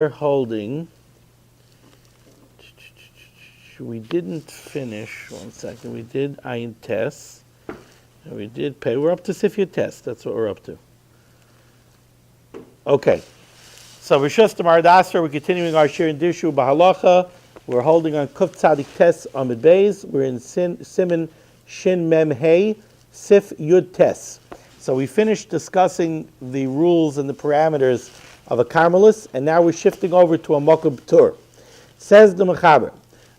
We're holding. We didn't finish. 1 second. We did Ayin Tes. And we did Pei. We're up to Sifya Tes. That's what we're up to. Okay. So Rishus D'Maradasra, we're continuing our Shir in Dishu Bahalacha. We're holding on Kuf Tzadik Tes Amid Beis. We're in Siman Shin Mem Hey Sif Yud Tes. So we finished discussing the rules and the parameters of a Carmelis, and now we're shifting over to a Makam P'tur. Says the Mechaber,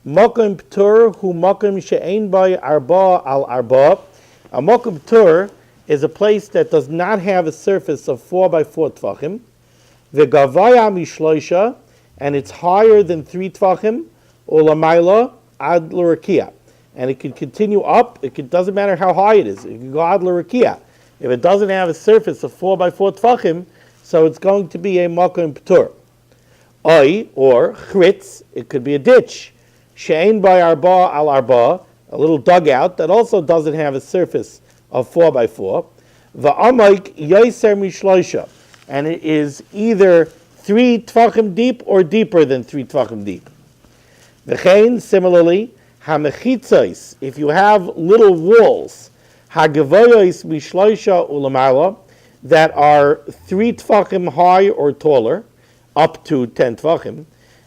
Makam P'tur hu Makam she'ein bay arba al arba. A Makam P'tur is a place that does not have a surface of 4 by 4 tvachim, v'gavaya mishloisha, and it's higher than 3 tvachim, ulamayla ad l'rakia. And it can continue up, doesn't matter how high it is, it can go ad l'rakia. If it doesn't have a surface of 4 by 4 tvachim, so it's going to be a Makam P'tur. Oy, or chritz, it could be a ditch. She'ein by arba al arba, a little dugout that also doesn't have a surface of 4 by 4. Va'amayk yoser mishloisha, and it is either 3 tvachim deep or deeper than 3 tvachim deep. V'chein, similarly, hamechitzos, if you have little walls, hagavoyos mishloisha ulamala, that are 3 tvachim high or taller, up to 10 tvachim,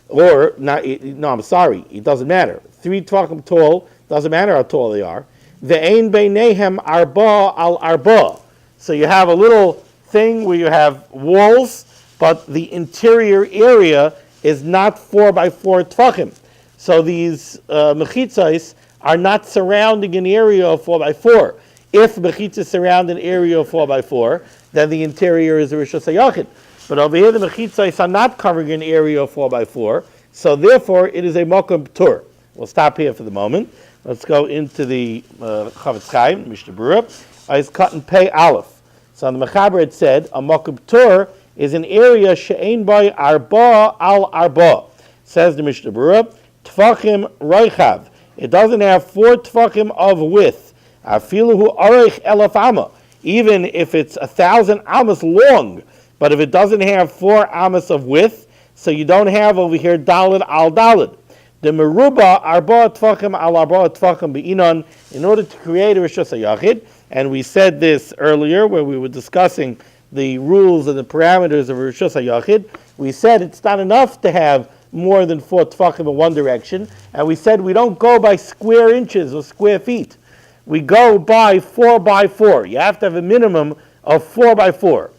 or, it doesn't matter. 3 tvachim tall, doesn't matter how tall they are. Ve'ein beinehem arba al arba. So you have a little thing where you have walls, but the interior area is not 4 by 4 tvachim. So these mechitzos are not surrounding an area of 4 by 4. If mechitzos surround an area of 4 by 4, then the interior is a Rishus HaYachid. But over here, the mechitzos are not covering an area of 4 by 4, so therefore it is a Makam P'tur. We'll stop here for the moment. Let's go into the Chavetz Chaim, Mishnah Berurah. It's cut in Pei Aleph. So on the Mechaber it said, a Makam P'tur is an area she'ein by arba al arba. Says the Mishnah Berurah, Tfachim roichav. It doesn't have 4 tfachim of width. Afiluhu areich elaf amma. Even if it's 1,000 amas long, but if it doesn't have 4 amas of width, so you don't have over here dalid al dalid. The meruba arba tvachim al arba tvachim be'inon, in order to create a Rishus HaYachid, and we said this earlier where we were discussing the rules and the parameters of Rishus HaYachid, we said it's not enough to have more than 4 tvachim in one direction, and we said we don't go by square inches or square feet. We go by 4 by 4. You have to have a minimum of 4 by 4.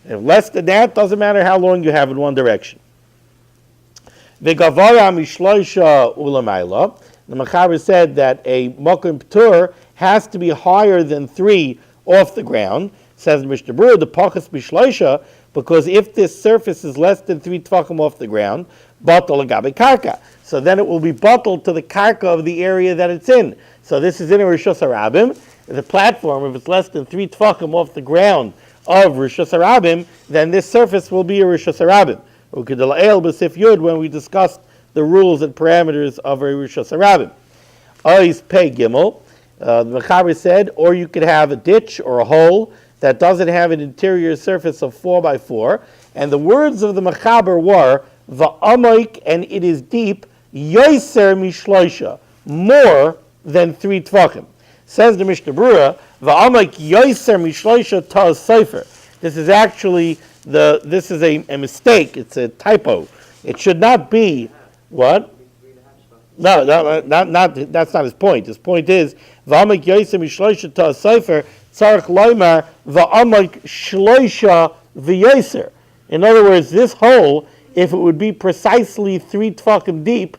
If less than that, doesn't matter how long you have in one direction. The Gavaya Mishloisha Ulamayla. The Mechaber said that a Makam P'tur has to be higher than 3 off the ground. Says Mishnah Berurah, the Pachas Mishloisha, because if this surface is less than 3 tvachim off the ground, batal agabe karka. So then it will be batal to the karka of the area that it's in. So this is in a Rishus HaRabim. The platform, if it's less than 3 tvachim off the ground of Rishus HaRabim, then this surface will be a Rishus HaRabim. Ukidala'el b'sif yud, when we discussed the rules and parameters of a Rishus HaRabim. Ois pei gimel. The Mechaber said, or you could have a ditch or a hole that doesn't have an interior surface of 4 by 4. And the words of the Mechaber were, va'amayk, and it is deep, yoser mishloisha, more than 3 tvachim. Says the Mishnah Berurah, va'amayk yoser mishloisha ta'as Seif. This is actually a mistake. It's a typo. It should not be what? No, that's not his point. His point is va'amayk yoser mishloisha ta'as Seif tzarich loymar va'amayk shloisha v'yoser. In other words, this hole, if it would be precisely 3 tvachim deep,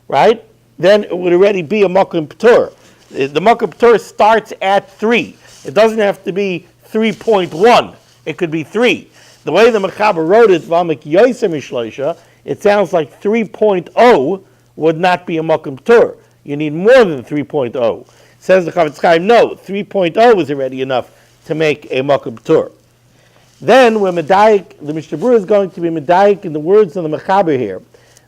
right, then it would already be a Makam P'tur. The Makam P'tur starts at 3. It doesn't have to be 3.1. It could be 3. The way the Mechaber wrote it, V'amak yoser mishloisha, it sounds like 3.0 would not be a Makam P'tur. You need more than 3.0. Says the Chavetz Chaim, no, 3.0 is already enough to make a Makam P'tur. Then we're medayik, the Mishnah Berurah is going to be medayik in the words of the Mechaber here.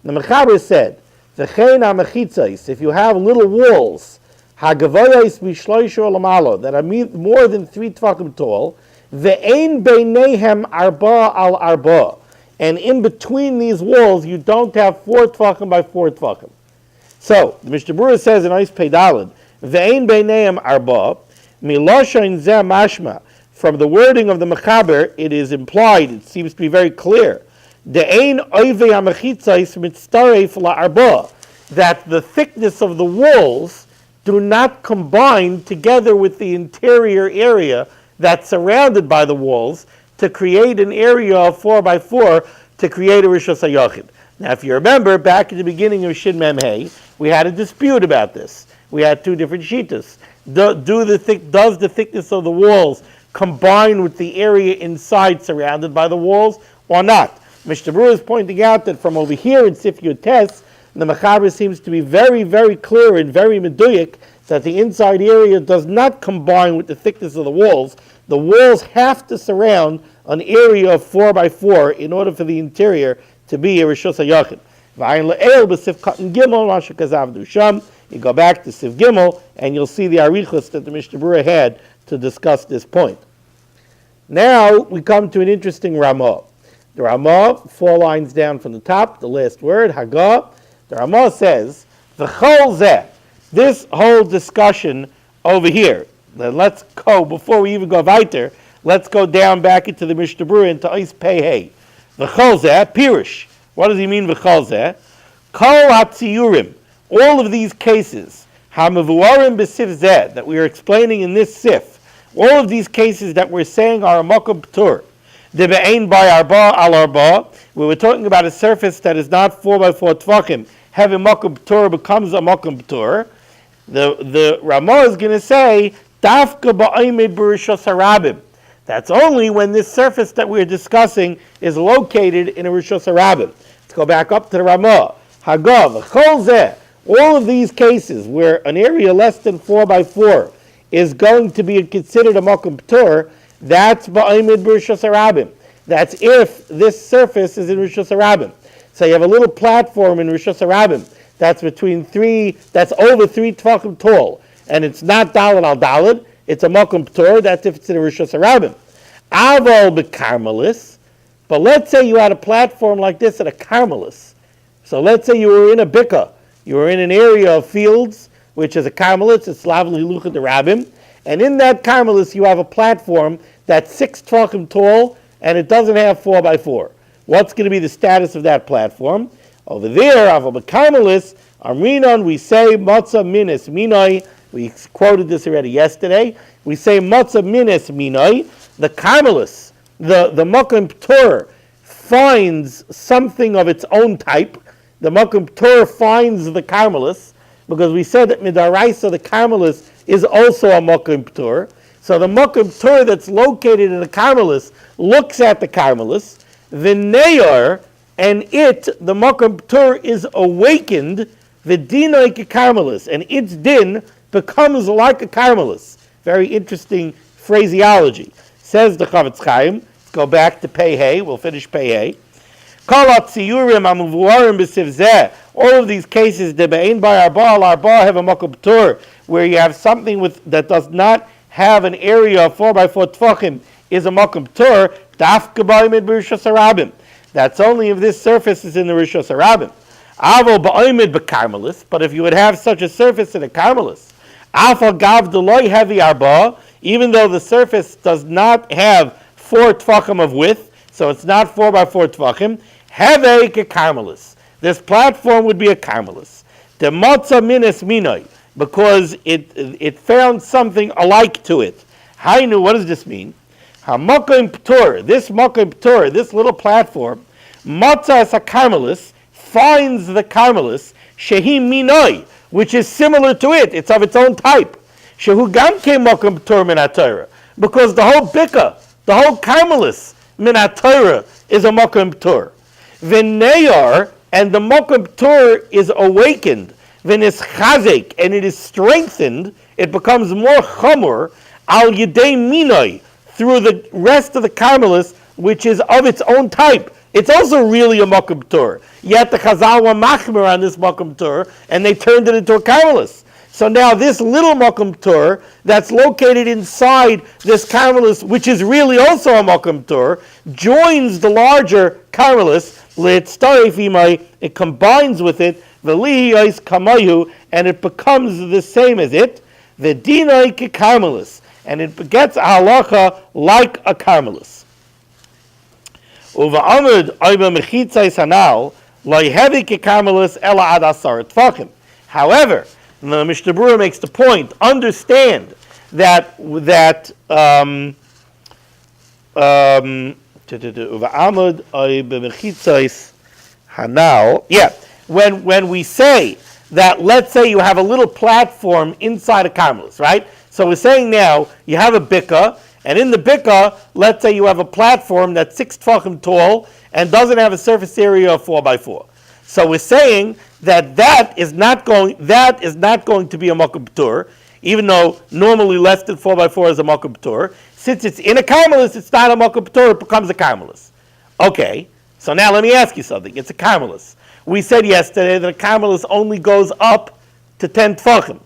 The Mechaber said, V'chein ha-mechitzos, if you have little walls, ha-gavoyos mishloisha lamalo, that are more than 3 tvachim tall, ve'ein beinehem arba al arba, and in between these walls you don't have 4 tefachim by 4 tefachim. So, the Mishnah Berurah says in Ois Pei Daled, Ve'ein beineim arba, miloshain zeh mashma. From the wording of the Mechaber, it is implied, it seems to be very clear, De'ein oivei ha'mechitzais mitztaref la'arba, that the thickness of the walls do not combine together with the interior area that's surrounded by the walls to create an area of 4 by 4 to create a Rishos HaYachid. Now, if you remember, back at the beginning of Shin Mem Hey, we had a dispute about this. We had 2 different shitas. Does the thickness of the walls combine with the area inside surrounded by the walls or not? Mishnah Berurah is pointing out that from over here in Sif Yud Tes, the Mechaber seems to be very, very clear and very meduyik that the inside area does not combine with the thickness of the walls. The walls have to surround an area of 4 by 4 in order for the interior to be a Rishos HaYachid. You go back to Sif Gimel and you'll see the arichos that the Mishnah Berurah had to discuss this point. Now we come to an interesting Ramah. The Ramah, 4 lines down from the top, the last word, Hagah. The Ramah says, V'chol zeh, this whole discussion over here. Then let's go, before we even go weiter, let's go down back into the Mishnah Berurah into Ois Pei Hey. V'chol zeh, Pirush. What does he mean, V'chol zeh? Kol hatziyurim, all of these cases, ha'mevuarim b'sif zeh, that we are explaining in this sif, all of these cases that we're saying are a makam p'tur. Debe'ein by arba al arba, we were talking about a surface that is not 4 by 4 tefachim, having makam p'tur becomes a makam p'tur. The Ramah is going to say, Dafka ba'aymed b'rishos harabim. That's only when this surface that we're discussing is located in a Rishos HaRabim. Let's go back up to the Ramah. Hagav, Chol Zeh, all of these cases where an area less than 4 by 4 is going to be considered a Makom P'tur, that's Ba'aymed b'Rishos HaRabim. That's if this surface is in Rishos HaRabim. So you have a little platform in Rishos HaRabim that's over 3 Tefachim tall, and it's not Daled al Daled, it's a Makom P'tur, that's if it's in a Rishos HaRabim. Aval b'Karmelis, but let's say you had a platform like this at a Karmelis. So let's say you were in a Bika, you were in an area of fields, which is a Karmelis, it's Lavli Lucha de Rabbim, and in that Karmelis you have a platform that's 6 Tefachim tall, and it doesn't have 4 by 4. What's going to be the status of that platform? Over there, Aval b'Karmelis, Amrinon, we say Matzah Minis Minoi. We quoted this already yesterday. We say Matzah Minis Minoi. The Karmelis, the Makom P'tur, finds something of its own type. The Makom P'tur finds the Karmelis, because we said that Midaraisa, the Karmelis, is also a Makom P'tur. So the Makom P'tur that's located in the Karmelis looks at the Karmelis. The Neyar, and it, the Makom P'tur, is awakened, the Dinoi Karmelis, and its din becomes like a Karmelis. Very interesting phraseology. Says the Chavetz Chaim. Let's go back to Pei Hey. We'll finish Pei Hey. All of these cases, debe'ein by arba have a makom p'tur, where you have something that does not have an area of 4 by 4 tefachim, is a makom p'tur. Dafka ba'aymed b'rishos harabim. That's only if this surface is in the rishos harabim. Avo ba'aymed b'karmelis. But if you would have such a surface in a karmelis, Afal gav deloy heavy arba, even though the surface does not have 4 tefachim of width, so it's not 4 by 4 tefachim, heve ke karmelis. This platform would be a karmelis. The matzah minis minoi, because it found something alike to it. Hainu, what does this mean? HaMakom P'tur, this Makom P'tur, this little platform, matzah as a karmelis, finds the karmelis, shehi minoi, which is similar to it. It's of its own type. Shehu gam ke makom p'tur min haTorah, because the whole bika, the whole karmelis min haTorah is a makom p'tur. V'neyar, and the makom p'tur is awakened. V'nis chazek, and it is strengthened. It becomes more chamur al yedei minoi, through the rest of the karmelis, which is of its own type. It's also really a makom p'tur. Yet the Chazal were machmer on this makom p'tur, and they turned it into a karmelis. So now this little Makam P'tur that's located inside this Carmelis, which is really also a Makam P'tur, joins the larger Carmelis, it combines with it, and it becomes the same as it, the Dinai ke Carmelis, and it gets a halacha like a Carmelis. Uva Amud Oiba Mechitzais Hanal, Loihevi ke Carmelis Ela Ad Asar Tfachim. However, the Mishnah Berurah makes the point. Understand that when we say that, let's say you have a little platform inside a carmelis, right? So we're saying now you have a bika, and in the bika, let's say you have a platform that's 6 tfachim tall and doesn't have a surface area of 4x4. So we're saying that is not going to be a Makam P'tur, even though normally less than 4x4 is a Makam P'tur. Since it's in a Carmelis, it's not a Makam P'tur, it becomes a Carmelis. Okay, so now let me ask you something. It's a Carmelis. We said yesterday that a Carmelis only goes up to 10 Tfachim.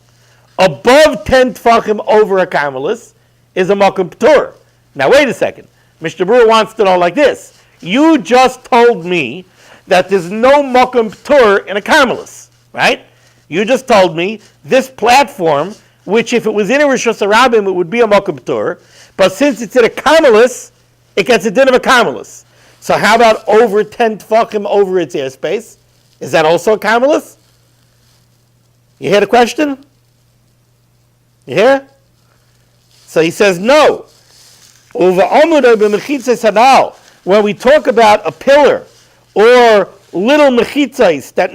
Above 10 Tfachim over a Carmelis is a Makam P'tur. Now wait a second. Mishnah Berurah wants to know like this. You just told me that there's no Makam P'tur in a Carmelis, right? You just told me this platform, which if it was in a Rishus HaRabim, it would be a Makam P'tur, but since it's in a Carmelis, it gets a din of a Carmelis. So how about over 10 Tfachim over its airspace? Is that also a Carmelis? You hear the question? You hear? So he says no. When we talk about a pillar, or little mechitzais that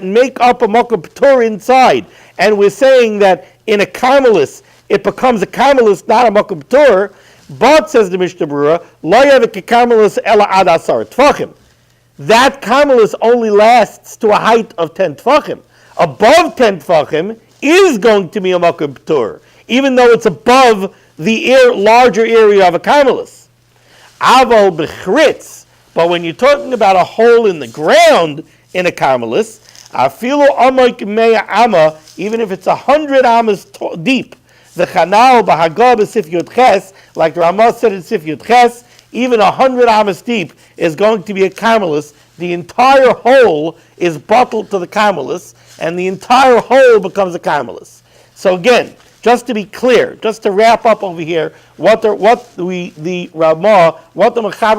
make up a Makam P'tur inside, and we're saying that in a Carmelis it becomes a Carmelis, not a Makam P'tur. But says the Mishnah Berurah, lo yavik Carmelis ela ad asar tfachim. That Carmelis only lasts to a height of 10 tfachim. Above 10 tfachim is going to be a Makam P'tur, even though it's above the larger area of a Carmelis. Aval b'chritz. But when you're talking about a hole in the ground in a Carmelis, afilu amoik mea amma, even if it's 100 amas deep, the chanal b'hagah b'sif yud ches, like the Ramah said in Sif yud ches, even 100 amas deep is going to be a Carmelis. The entire hole is bottled to the Carmelis, and the entire hole becomes a Carmelis. So again, just to be clear, just to wrap up over here, what the Mechaber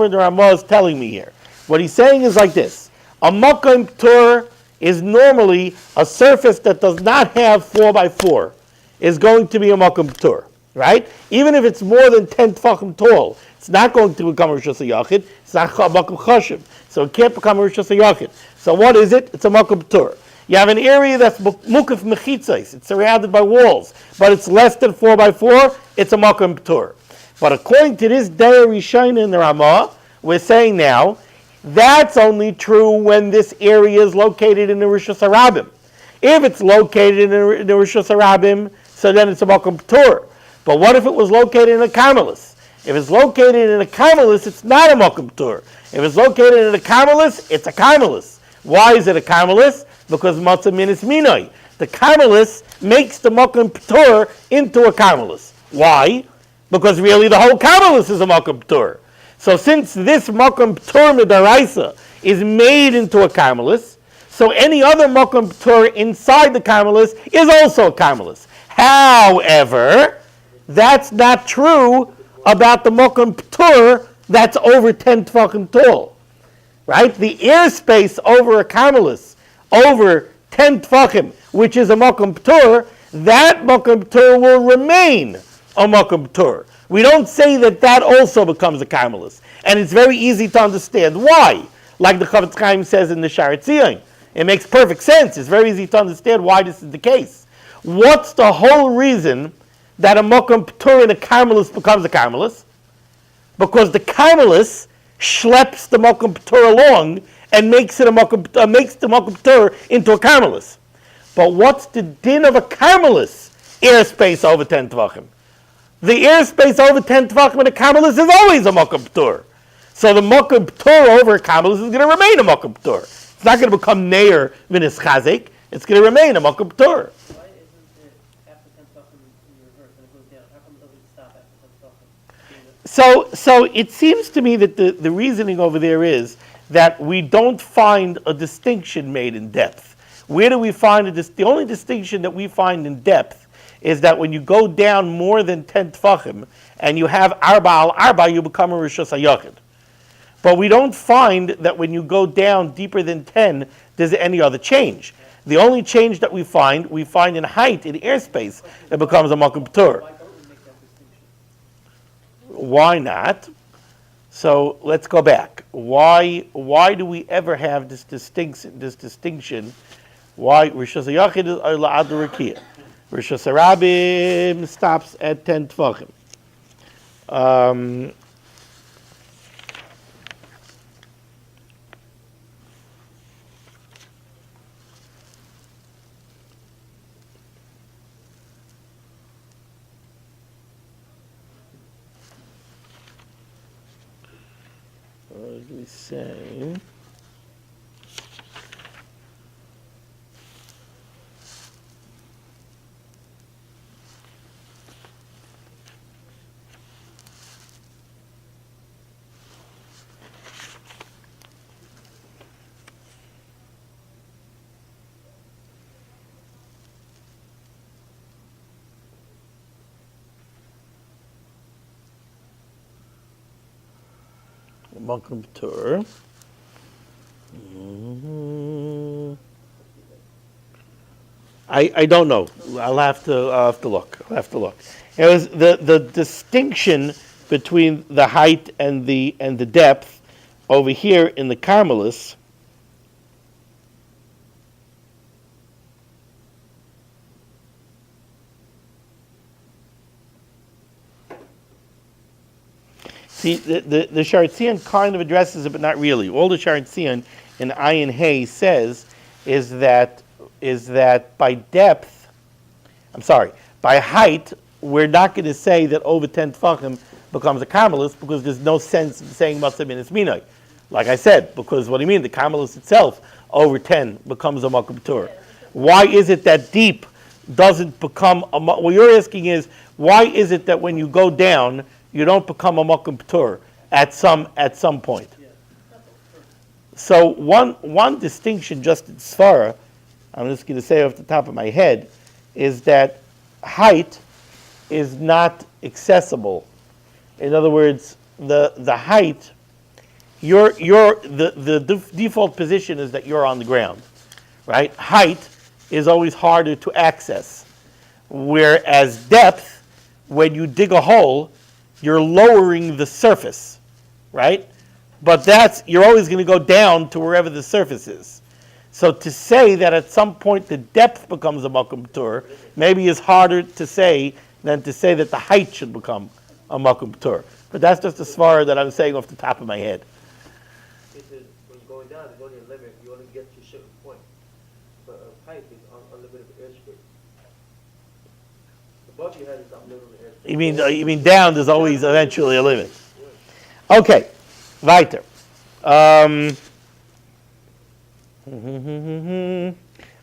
and the Ramah is telling me here. What he's saying is like this: a Makam P'tur is normally a surface that does not have 4x4 is going to be a Makam P'tur, right? Even if it's more than 10 Tfachim tall, it's not going to become a Rishus HaYachid. It's not a Makam Chashiv, so it can't become a Rishus HaYachid. So what is it? It's a Makam P'tur. You have an area that's mukaf mechitzais. It's surrounded by walls, but it's less than 4x4. It's a Makam P'tur. But according to this Daya Rishayna in the Ramah, we're saying now that's only true when this area is located in the Rishus HaRabim. If it's located in the Rishus HaRabim, so then it's a Makam P'tur. But what if it was located in a Carmelis? If it's located in a Carmelis, it's not a Makam P'tur. If it's located in a Carmelis, it's a Carmelis. Why is it a Carmelis? Because matzah minis minoi. The Carmelis makes the Makam P'tur into a Carmelis. Why? Because really the whole Carmelis is a Makam P'tur. So since this Makam P'tur midaraisa is made into a Carmelis, so any other Makam P'tur inside the Carmelis is also a Carmelis. However, that's not true about the Makam P'tur that's over 10 Tfachim tall. Right? The airspace over a Carmelis over 10 Tfachim, which is a Makam P'tur, that Makam P'tur will remain a Makam P'tur. We don't say that also becomes a Carmelis. And it's very easy to understand why. Like the Chavetz Chaim says in the Sharet Zion. It makes perfect sense. It's very easy to understand why this is the case. What's the whole reason that a Makam P'tur in a Carmelis becomes a Carmelis? Because the Carmelis schleps the Makam P'tur along and makes the Makam P'tur into a Carmelis. But what's the din of a Carmelis airspace over 10 Tvachim? The airspace over 10 Tvachim in a Carmelis is always a Makam P'tur. So the Makam P'tur over a Carmelis is going to remain a Makam P'tur. It's not going to become Neir V'nis Chazek. It's going to remain a Makam P'tur. Why isn't So it seems to me that the reasoning over there is that we don't find a distinction made in depth. Where do we find the only distinction that we find in depth is that when you go down more than 10 tfachim and you have arba al arba, you become a rishus hayachid. But we don't find that when you go down deeper than 10, there's any other change. The only change that we find in height, in airspace, it becomes a makom p'tur. Why not? So let's go back. Why do we ever have this distinction? Why Rishus HaYachid is La'ad L'Rakia? Rishus HaRabim stops at 10 Tvachim. What did we say? Makam P'tur. I don't know. I'll have to look. It was the distinction between the height and the depth over here in the Carmelis. See, the Sharetzion kind of addresses it, but not really. All the Sharetzion in Ayin Hay says is that by height, we're not going to say that over 10 tfachim becomes a Carmelis because there's no sense of saying Matzah Minas Minai. Like I said, because what do you mean? The Carmelis itself, over 10, becomes a Makom P'tur. Why is it that deep doesn't become a... What you're asking is, why is it that when you go down, you don't become a Makom P'tur at some point? So one distinction just in Svara, I'm just going to say off the top of my head, is that height is not accessible. In other words, the height, the default position is that you're on the ground, right? Height is always harder to access, whereas depth, when you dig a hole, you're lowering the surface, right? But you're always going to go down to wherever the surface is. So to say that at some point the depth becomes a Makom P'tur maybe is harder to say than to say that the height should become a Makom P'tur. But that's just a svara that I'm saying off the top of my head. When you're going down, there's only a limit. You only get to a certain point. But height is unlimited airspace. Above your head is unlimited airspace. You mean down? There's always eventually a limit. Okay, weiter.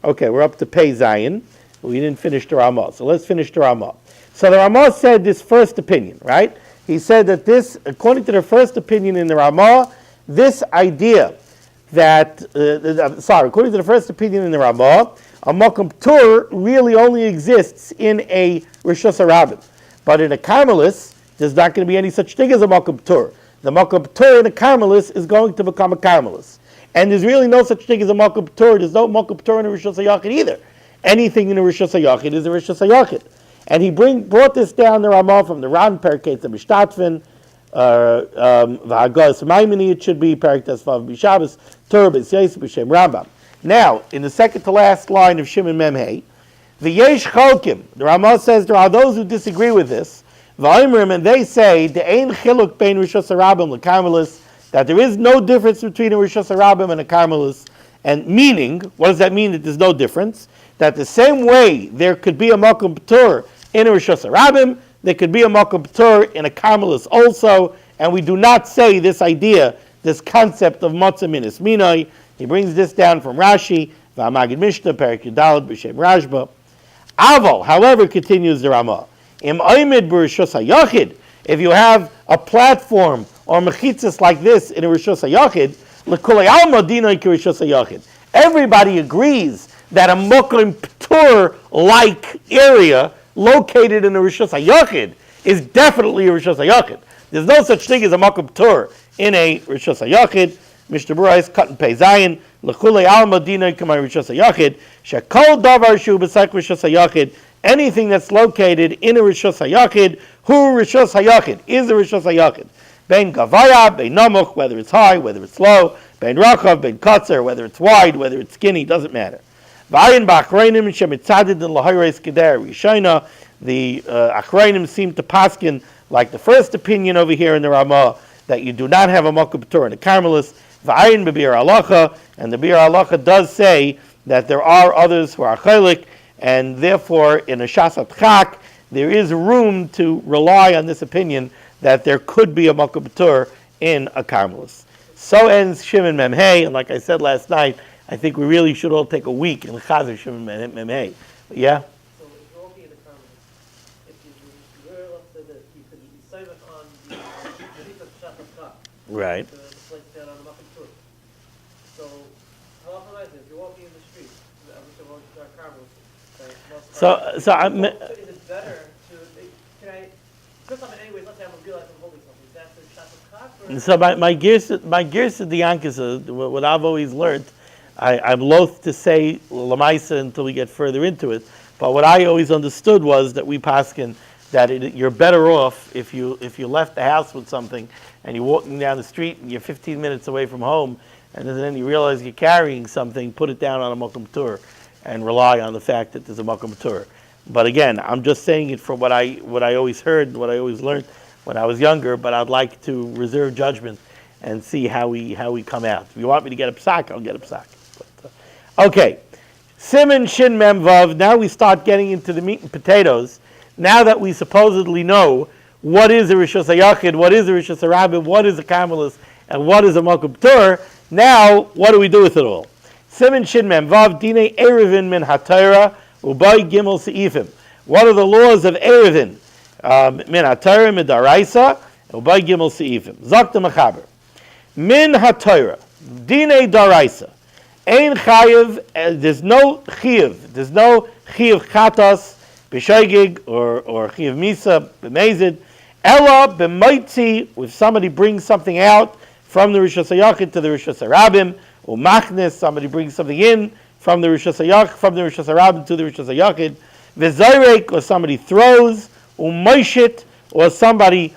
Okay, we're up to Pei Zayin. We didn't finish the Ramah, so let's finish the Ramah. So the Ramah said this first opinion, right? He said that this, according to the first opinion in the Ramah, this idea that, according to the first opinion in the Ramah, a Makom P'tur really only exists in a Rishus HaRabim. But in a Carmelis, there's not going to be any such thing as a Makom P'tur. The Makom P'tur in a Carmelis is going to become a Carmelis. And there's really no such thing as a Makom P'tur. There's no Makom P'tur in a Rishus HaYachid either. Anything in a Rishus HaYachid is a Rishus HaYachid. And he brought this down the Ramah from the Ran, Perkei Tzemishtatfin, V'Hagas Maimoni, it should be, Perkei Tesvav B'Shabbos, Torah B'Syeis B'Shem Rambam. Now, in the second to last line of Shimon Memhei, the Yesh Cholkim, the Ramah says there are those who disagree with this, V'Oimrim, and they say, the Ein Chiluk Bein Rishus HaRabim L'Karmelis, that there is no difference between a Rishus HaRabim and a Carmelis, and meaning, what does that mean that there's no difference? That the same way there could be a Makom P'tur in a Rishus HaRabim, there could be a Makom P'tur in a Carmelis also, and we do not say this idea, this concept of Matzah Minas Minai. He brings this down from Rashi, V'Amagid Mishnah, Perek Yudalad, B'Shem Rashba. Aval, however, continues the Ramah, Im Oimid B'Rishus HaYachid, if you have a platform or mechitzas like this in a Rishus HaYachid, l'kulei alma dinoi k'Rishus HaYachid. Everybody agrees that a Mokum Ptur-like area located in a Rishus HaYachid is definitely a Rishus HaYachid. There's no such thing as a Mokum Ptur in a Rishus HaYachid. Mishnah Berurah is cut and pay Zayin. L'chulei alma dinoi k'may Rishus HaYachid. Shekol davar shu b'saik Rishus HaYachid. Anything that's located in a Rishus HaYachid, hu Rishus HaYachid, is a Rishus HaYachid. Bein gavaya, bein namuch, whether it's high, whether it's low, bein rachav, bein katzer, whether it's wide, whether it's skinny, doesn't matter. V'ayin ba'achreinim shemitzadid l'hayreis keder rishayna. The achreinim seem to paskin like the first opinion over here in the Ramah, that you do not have a Mokum Ptur in the Carmelis. V'ayin b'Berurah halacha, and the Berurah halacha does say that there are others who are chaylik, and therefore in a Shasat Chak, there is room to rely on this opinion that there could be a Mokum Ptur in a Carmelis. So ends Siman Mem Hey, and like I said last night, I think we really should all take a week in the Chazer Siman Mem Hey. Yeah? So if you're walking in the Carmelis, if you said that you could save it on the Hadith of Shasat Chak, Right. the place down on the Mokum Ptur. So how often is it? If you're walking in the street, I wish I walked to our Carmelis. So is it better to, can I, because I'm anyways, let's say I'm realize I'm holding something, is that the Shasat Chak? So my gears of the Yankas, what I've always learned, I'm loath to say Lamaisa until we get further into it, but what I always understood was that we paskin that you're better off if you left the house with something and you're walking down the street and you're 15 minutes away from home, and then you realize you're carrying something, put it down on a Mokum Ptur and rely on the fact that there's a Mokum Ptur. But again, I'm just saying it from what I always heard and what I always learned when I was younger, but I'd like to reserve judgment and see how we come out. If you want me to get a psak, I'll get a psak. Okay, Siman Shin Mem Vav. Now we start getting into the meat and potatoes. Now that we supposedly know what is a Rishus HaYachid, what is a Rishus HaRabim, what is a Carmelis, and what is a Mokum Ptur, now what do we do with it all? Siman Shin Mem Vav Dinei Erevin Min HaTorah Ubay Gimel Seifim. What are the laws of Erevin? Min HaTorah Min Daraisa Ubay Gimel Seifim. Zakta Mechaber. Min HaTorah Dinei Daraisa. Ein Chayiv. There's no Chiv. There's no Chiv Chatas B'Shoigig or Chiv Misa B'Mezid. Ella B'Maitzi. If somebody brings something out from the Rishus HaYachid to the Rishus HaRabim, or Machnes, somebody brings something in from the Rishus HaYachid, from the Rishus HaRabim to the Rishus HaYachid. V'Zayrek, or somebody throws, or Moishit, or somebody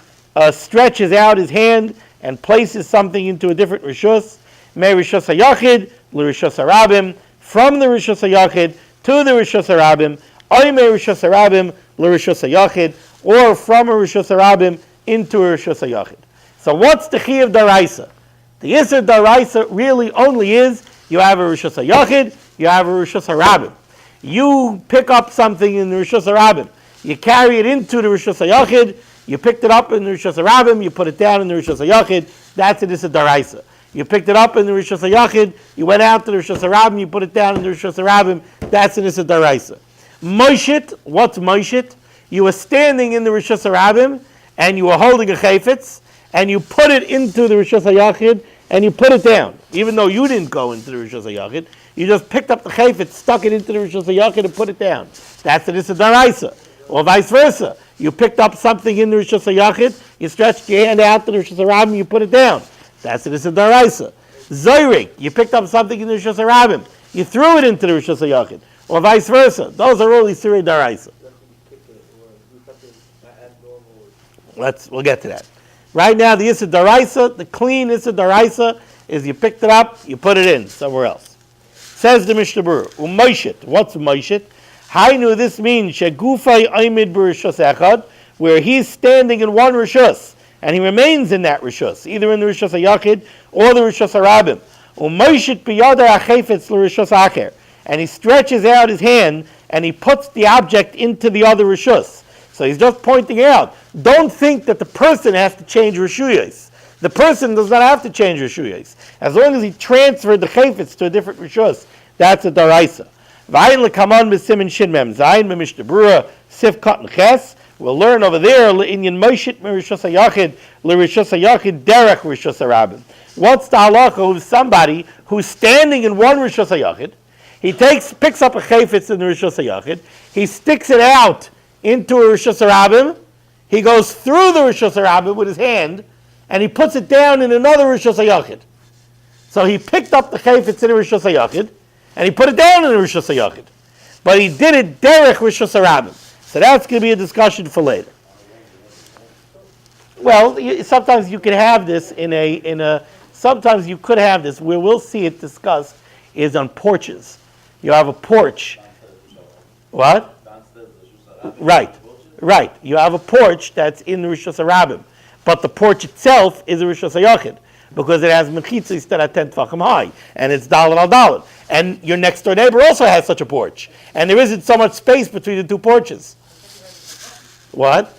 stretches out his hand and places something into a different Rishus. Me Rishus HaYachid, l'Rishus HaRabim, from the Rishus HaYachid to the Rishus HaRabim, oy me Rishus HaRabim, l'Rishus HaYachid, or from a Rishus HaRabim into a Rishus HaYachid. So what's the Chiyuv Daraisa? The Yisr Daraisa really only is you have a Rishus HaYachid, you have a Rishus HaRabim. You pick up something in the Rishus HaRabim, you carry it into the Rishus HaYachid, you picked it up in the Rishus HaRabim, you put it down in the Rishus HaYachid, that's a Yisr Daraisa. You picked it up in the Rishus HaYachid, you went out to the Rishus HaRabim, you put it down in the Rishus HaRabim, that's a Yisr Daraisa. Moishit, what's Moishit? You were standing in the Rishus HaRabim, and you were holding a chayfetz, and you put it into the Rishus HaYachid, and you put it down. Even though you didn't go into the Rishus HaYachid, you just picked up the chayfetz, stuck it into the Rishus HaYachid, and put it down. That's the Yisr Daraisa. Or vice versa. You picked up something in the Rishus HaYachid, you stretched your hand out to the Rishus HaRabim, you put it down. That's the Yisr Daraisa. Zayrik, you picked up something in the Rishus HaRabim, you threw it into the Rishus HaYachid. Or vice versa. Those are all Yisr Daraisa. We'll get to that. Right now, the Yisr Daraisa, the clean Yisr Daraisa, is you picked it up, you put it in somewhere else. Says the Mishnah Berurah, U'moishit. What's Moishit? Hainu, this means Shegufay Aimid B'Rishus Echad, where he's standing in one Rishus, and he remains in that Rishus, either in the Rishus HaYachid or the Rishus HaRabim. U'moishit b'yada ha'chefetz l'Rishus Acher. And he stretches out his hand, and he puts the object into the other Rishus. So he's just pointing out, don't think that the person has to change Rishuyos. The person does not have to change Rishuyos. As long as he transferred the chayfetz to a different Rishus, that's a Daraisa. V'ayin l'kaman b'siman shin mem zayin b'mishnah Berurah sif kat and ches, We'll learn over there, Inyan Moshit Rishus HaYachid, L'Rishus HaYachid, Derech Rishus HaRabim. What's the halacha of somebody who's standing in one Rishus HaYachid? He picks up a chayfetz in the Rishus HaYachid, he sticks it out into a Rishus HaRabim, he goes through the Rishus HaRabim with his hand, and he puts it down in another Rishus HaYachid. So he picked up the chayfetz in the Rishus HaYachid, and he put it down in the Rishus HaYachid. But he did it derech Rishus HaRabim. So that's going to be a discussion for later. Well, sometimes you could have this sometimes you could have this, where we'll see it discussed, is on porches. You have a porch. What? Right. You have a porch that's in the Rishus HaRabim. But the porch itself is a Rishus HaYachid, because it has mechitza instead of 10 tefachim high, and it's daled al daled. And your next door neighbor also has such a porch, and there isn't so much space between the two porches. What?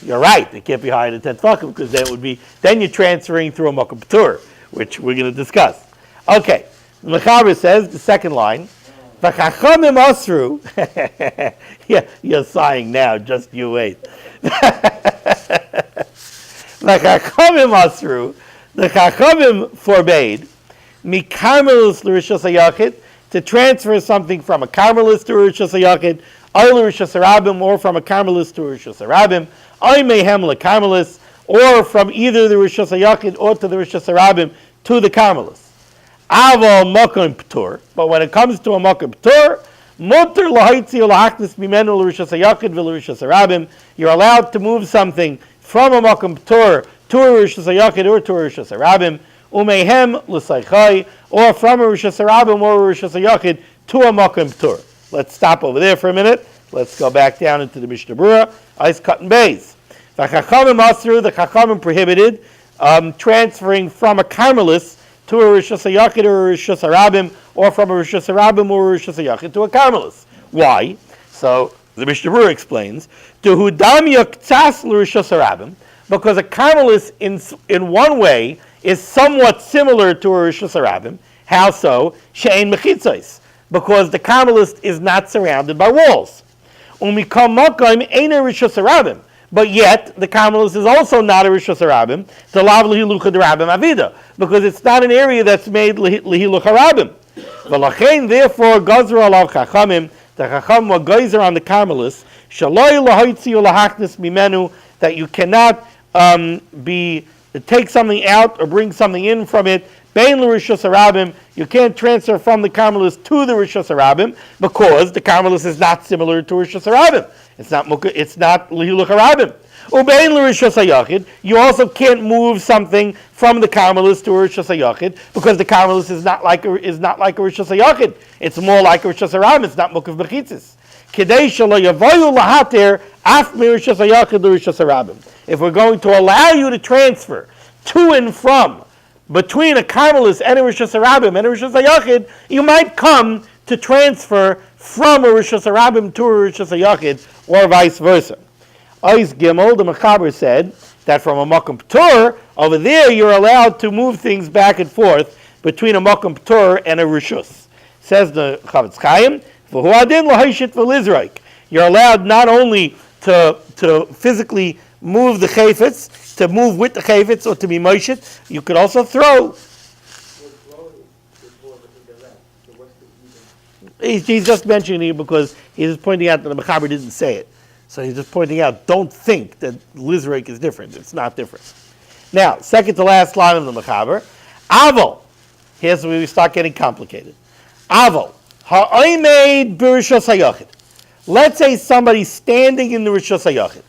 You're right. It can't be higher than 10 tefachim, because then you're transferring through a makam p'tur, which we're going to discuss. Okay, the Mechaber says, the second line, V'chachamim asru. Yeah, you're sighing now. Just you wait. V'chachamim asru. The Chachamim forbade mikarmelis l'rishus hayachid, to transfer something from a karmelis to a rishus hayachid, or l'rishus harabim, or from a karmelis to a rishus harabim, or mehem lekarmelis, or from either the rishus hayachid or to the rishus harabim to the karmelis. Aval makam p'tor, but when it comes to a makam p'tor, muter lahaitzi ulahaknis mimenu l'rishus hayachid v'l'rishus harabim, you're allowed to move something from a makam p'tor to a Rishus HaYachid or to a Rishus HaRabim, umehem l'saychai, or from a Rishus HaRabim or a Rishus HaYachid to a Makam P'tur. Let's stop over there for a minute. Let's go back down into the Mishnah Berurah, Ice Cut and Bays. The Chachamim Asru, the Chachamim prohibited transferring from a Carmelis to a Rishus HaYachid or a Rishus HaRabim, or from a Rishus HaRabim or a Rishus HaYachid to a Carmelis. Why? So the Mishnah Berurah explains, to hudam yaktsas l'Rishus HaRabim, because a karmelis in one way is somewhat similar to a Rishus HaRabim. How so? She'ein mechitzos, because the karmelis is not surrounded by walls. Umikam makam ein a Rishus HaRabim, but yet the karmelis is also not a Rishus HaRabim, the lav lehilucha d'Rabim avida, because it's not an area that's made lehilucha Rabim. V'lachein, therefore, gazra alav chachamim, the chacham were geyser on the karmelis, shaloi lahaitzi ulahaknis mimenu, that you cannot take something out or bring something in from it. Bein l'Rishus HaRabim, you can't transfer from the Carmelis to the Rishus HaRabim, because the Carmelis is not similar to Rishus HaRabim. It's not L'hiluch HaRabim. Ubein l'Rishus HaYachid, you also can't move something from the Carmelis to a Rishus HaYachid, because the Carmelis is not like a Rishus HaYachid. It's more like a Rishus HaRabim. It's not Mukav Bechitzis. If we're going to allow you to transfer to and from between a Carmelis and a Rishus HaRabim and a Rishus HaYachid, you might come to transfer from a Rishus HaRabim to a Rishus HaYachid, or vice versa. Ois Gimel, the Mechaber said that from a Makam P'tor, over there you're allowed to move things back and forth between a Makam P'tor and a Rishus. Says the Chavetz Chaim, you're allowed not only to physically move the chayfetz, to move with the chayfetz, or to be moshit, you could also throw. He's just mentioning it because he's just pointing out that the Mechaber didn't say it. So he's just pointing out, don't think that Lizrek is different. It's not different. Now, second to last line of the Mechaber, Aval. Here's where we start getting complicated. Aval. Ha'oimed b'Rishus HaYachid. Let's say somebody's standing in the Rishus HaYachid.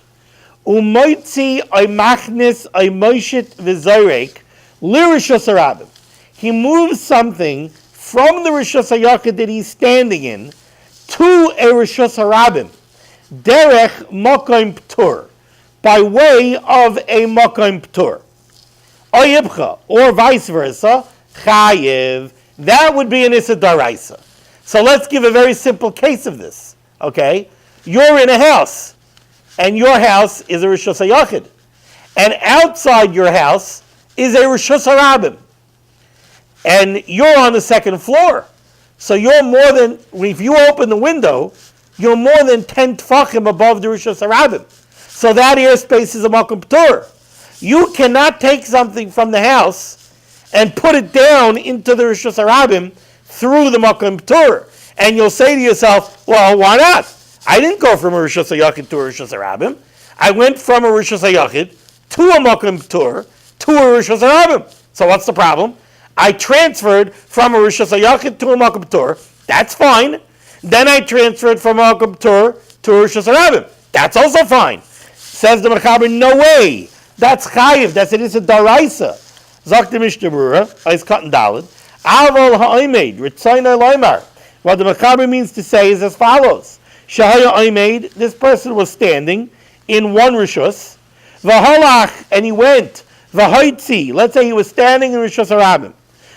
Umoitzi oimachnis oimoshit v'zoyrek l'Rishus HaRabim. He moves something from the Rishus HaYachid that he's standing in to a Rishus HaRabim, derech makam p'tur, by way of a makam p'tur. Oyibcha, or vice versa, chayiv. That would be an issa daraisa. So let's give a very simple case of this. Okay, you're in a house, and your house is a Rishus HaYachid, and outside your house is a Rishus HaRabim, and you're on the second floor. So you're more than, if you open the window, you're more than 10 tefachim above the Rishus HaRabim. So that airspace is a Makom P'tur. You cannot take something from the house and put it down into the Rishus Harabim through the Makom P'tur. And you'll say to yourself, well, why not? I didn't go from a Rishus HaYachid to a Rishus Harabim. I went from a Rishus HaYachid to a Makom P'tur to a Rishus Harabim. So what's the problem? I transferred from a Rishus HaYachid to a Makom P'tur. That's fine. Then I transferred from a Makom P'tur to a Rishus Harabim. That's also fine. Says the Mechaber, no way. That's chayiv. That's it. It's a daraisa. Zok the Mishnah Berurah, Eis Katan Daled. Avol ha'oimed, Ritzaynai loymar. What the Mechaber means to say is as follows. Shahaya oimed, this person was standing in one Rishus. V'holach, and he went. V'hoitzi, let's say he was standing in Rishus Harabim.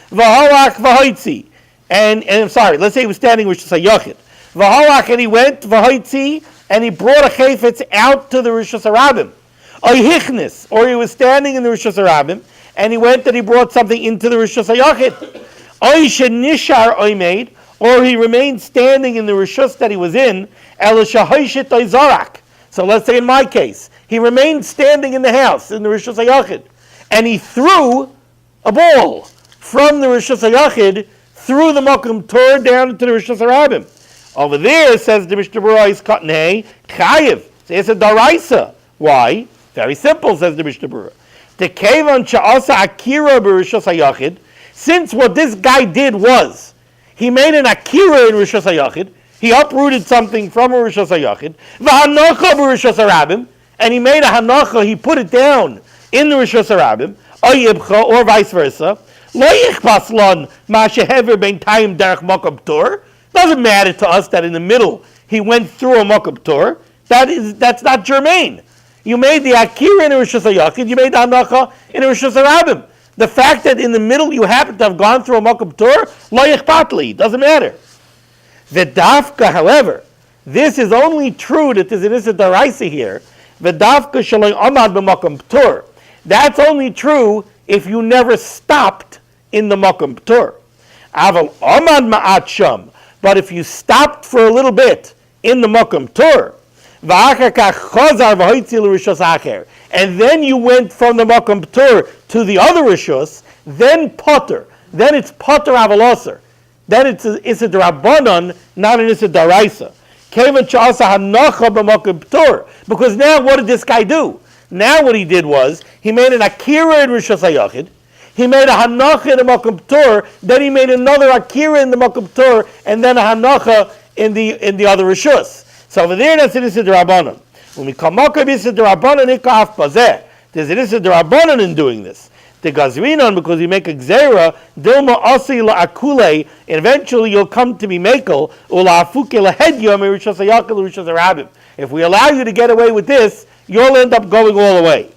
V'holach v'hoitzi. And I'm sorry, let's say he was standing in Rishus HaYachid. V'holach, and he went. V'hoitzi, and he brought a chayfetz out to the Rishus Harabim. Oihichnis, or he was standing in the Rishus Harabim, and he went and he brought something into the Rishus HaYachid. Oishe nishar oimed, or he remained standing in the Rishus that he was in, el shahoishit oizarak. So let's say in my case, he remained standing in the house, in the Rishus HaYachid, and he threw a ball from the Rishus HaYachid through the Makom P'tur down into the Rishus Harabim. Over there, says the Mishnah Berurah, is cotton hay, chayiv. So it's a daraisa. Why? Very simple, says the Mishnah Berurah. The kevan sha'asa akira b'Rishus HaYachid, since what this guy did was, he made an akira in Rishus HaYachid, he uprooted something from a Rishus HaYachid, v'hanacha b'Rishus Harabim, and he made a hanacha, he put it down in the Rishus Harabim, or vice versa, lo yichpas lon ma shehever bein tayim derech Makom P'tur. Doesn't matter to us that in the middle he went through a Makom P'tur. That's not germane. You made the akira in a Rishus HaYachid, you made the hanacha in a Rishus Harabim. The fact that in the middle you happen to have gone through a Makom P'tur, lo yichpatli, doesn't matter. V'dafka, however, this is only true that there's an issa daraisa here. V'dafka shaloi amad b'Makom P'tur. That's only true if you never stopped in the Makom P'tur. Aval amad ma'at sham. But if you stopped for a little bit in the Makom P'tur, and then you went from the Makom P'tur to the other Rishus, then potter. Then it's potter avaloser. Then it's a drabanan, not an issa daraisa. Because now what did this guy do? Now what he did was, he made an akira in Rishus HaYachid, he made a hanacha in the Makom P'tur, then he made another akira in the Makom P'tur, and then a hanacha in the other Rishus. So over there, that's an issa d'Rabbanan. When we come Makom issa d'Rabbanan, ikaf bazeh. There's an issa d'Rabbanan in doing this. The gazrinon, because you make a gzera, dilma asi la'akule, and eventually you'll come to be mekel, ula'afuke lahedya mi Rishus HaYachid Rishus Harabim. If we allow you to get away with this, you'll end up going all the way.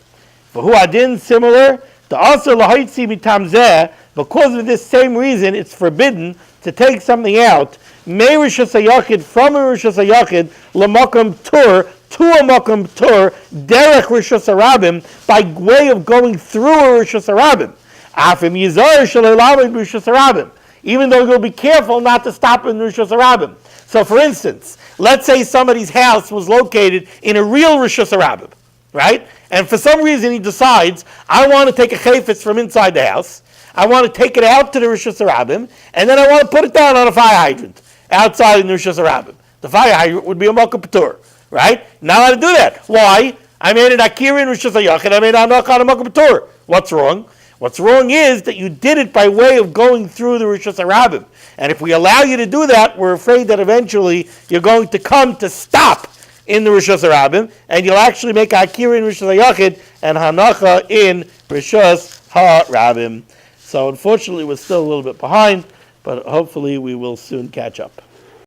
For who adin similar, the asur lahaitzi mitam zeh, because of this same reason, it's forbidden to take something out, me Rishus HaYachid, from a Rishus HaYachid, l'Makom P'tur, to a Makom P'tur, derech Rishus Harabim, by way of going through a Rishus Harabim. Afim yizar shalalamid Rishus Harabim, even though you'll be careful not to stop in Rishus Harabim. So for instance, let's say somebody's house was located in a real Rishus Harabim, right? And for some reason he decides, I want to take a chayfetz from inside the house, I want to take it out to the Rishus Harabim, and then I want to put it down on a fire hydrant outside in the Rishus Harabim. The fire hydrant would be a Makom P'tur, right? Not allowed to do that. Why? I made an akira in Rishus HaYachid, I made an hanacha on a Makom P'tur. What's wrong? What's wrong is that you did it by way of going through the Rishus Harabim. And if we allow you to do that, we're afraid that eventually you're going to come to stop in the Rishus Harabim, and you'll actually make akira in Rishus HaYachid and hanacha in Rishus HaRabim. So unfortunately, we're still a little bit behind, but hopefully we will soon catch up.